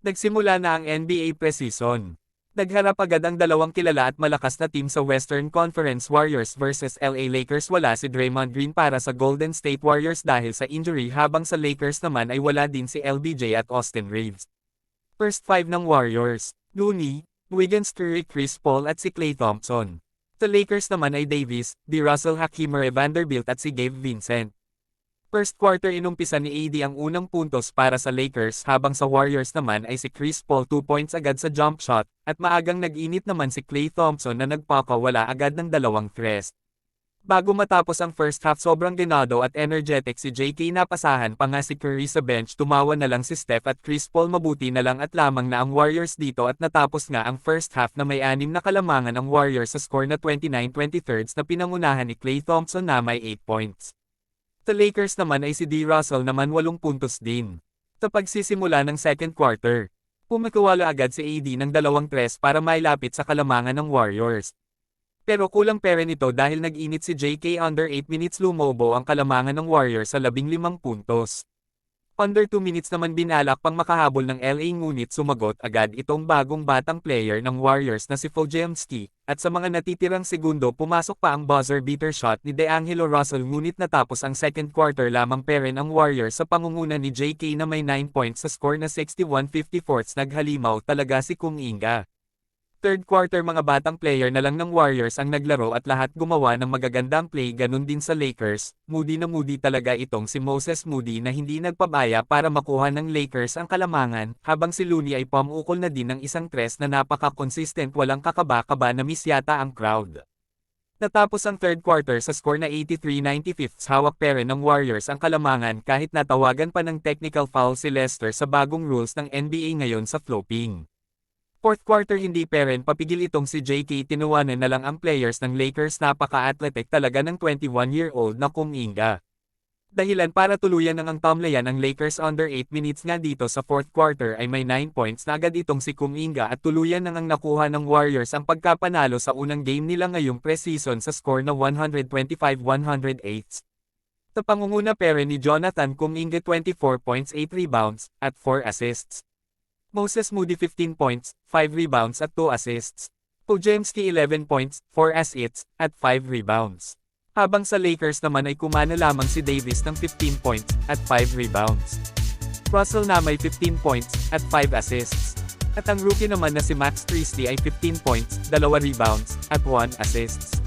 Nagsimula na ang NBA preseason. Nagharap agad ang dalawang kilala at malakas na team sa Western Conference Warriors versus LA Lakers. Wala si Draymond Green para sa Golden State Warriors dahil sa injury, habang sa Lakers naman ay wala din si LBJ at Austin Reeves. First five ng Warriors: Looney, Wiggins, Curry, Chris Paul at si Klay Thompson. Sa Lakers naman ay Davis, D'Russell, Hakeem Vanderbilt at si Gabe Vincent. First quarter inumpisa ni AD ang unang puntos para sa Lakers, habang sa Warriors naman ay si Chris Paul 2 points agad sa jump shot, at maagang nag-init naman si Klay Thompson na nagpakawala agad ng dalawang threes. Bago matapos ang first half, sobrang ganado at energetic si JK. Napasahan pa nga si Curry sa bench, tumawa na lang si Steph at Chris Paul. Mabuti na lang at lamang na ang Warriors dito at natapos nga ang first half na may 6 na kalamangan ang Warriors sa score na 29-23 na pinangunahan ni Klay Thompson na may 8 points. Sa Lakers naman ay si D'Russell naman 8 puntos din. Sa pagsisimula ng second quarter, pumikawala agad si AD ng 2 tres para mailapit sa kalamangan ng Warriors. Pero kulang pa rin ito dahil nag-init si JK. Under 8 minutes lumobo ang kalamangan ng Warriors sa 15 puntos. Under 2 minutes naman binalak pang makahabol ng LA, ngunit sumagot agad itong bagong batang player ng Warriors na si Podziemski, at sa mga natitirang segundo pumasok pa ang buzzer beater shot ni D'Angelo Russell, ngunit natapos ang second quarter lamang pa rin ang Warriors sa pangunguna ni JK na may 9 points sa score na 61-54. Naghalimaw talaga si Kuminga. Third quarter, mga batang player na lang ng Warriors ang naglaro at lahat gumawa ng magagandang play. Ganun din sa Lakers, moody na moody talaga itong si Moses Moody na hindi nagpabaya para makuha ng Lakers ang kalamangan, habang si Looney ay pamukol na din ng isang tres na napaka-consistent. Walang kakaba-kaba na miss yata ang crowd. Natapos ang third quarter sa score na 83-95. Hawak pa rin ng Warriors ang kalamangan kahit natawagan pa ng technical foul si Lester sa bagong rules ng NBA ngayon sa flopping. Fourth quarter, hindi pa rin papigil itong si JK. Tinuwanan na lang ang players ng Lakers. Napaka-athletic talaga ng 21-year-old na Kuminga. Dahilan para tuluyan ang tamlayan ang Lakers. Under 8 minutes nga dito sa fourth quarter ay may 9 points na agad itong si Kuminga at tuluyan ang nakuha ng Warriors ang pagkapanalo sa unang game nila ngayong preseason sa score na 125-108. Sa pangunguna pa rin ni Jonathan Kuminga, 24 points, 8 rebounds, at 4 assists. Moses Moody 15 points, 5 rebounds at 2 assists. Podziemski 11 points, 4 assists, at 5 rebounds. Habang sa Lakers naman ay kumana lamang si Davis ng 15 points, at 5 rebounds. Russell na may 15 points, at 5 assists. At ang rookie naman na si Max Christie ay 15 points, 2 rebounds, at 1 assists.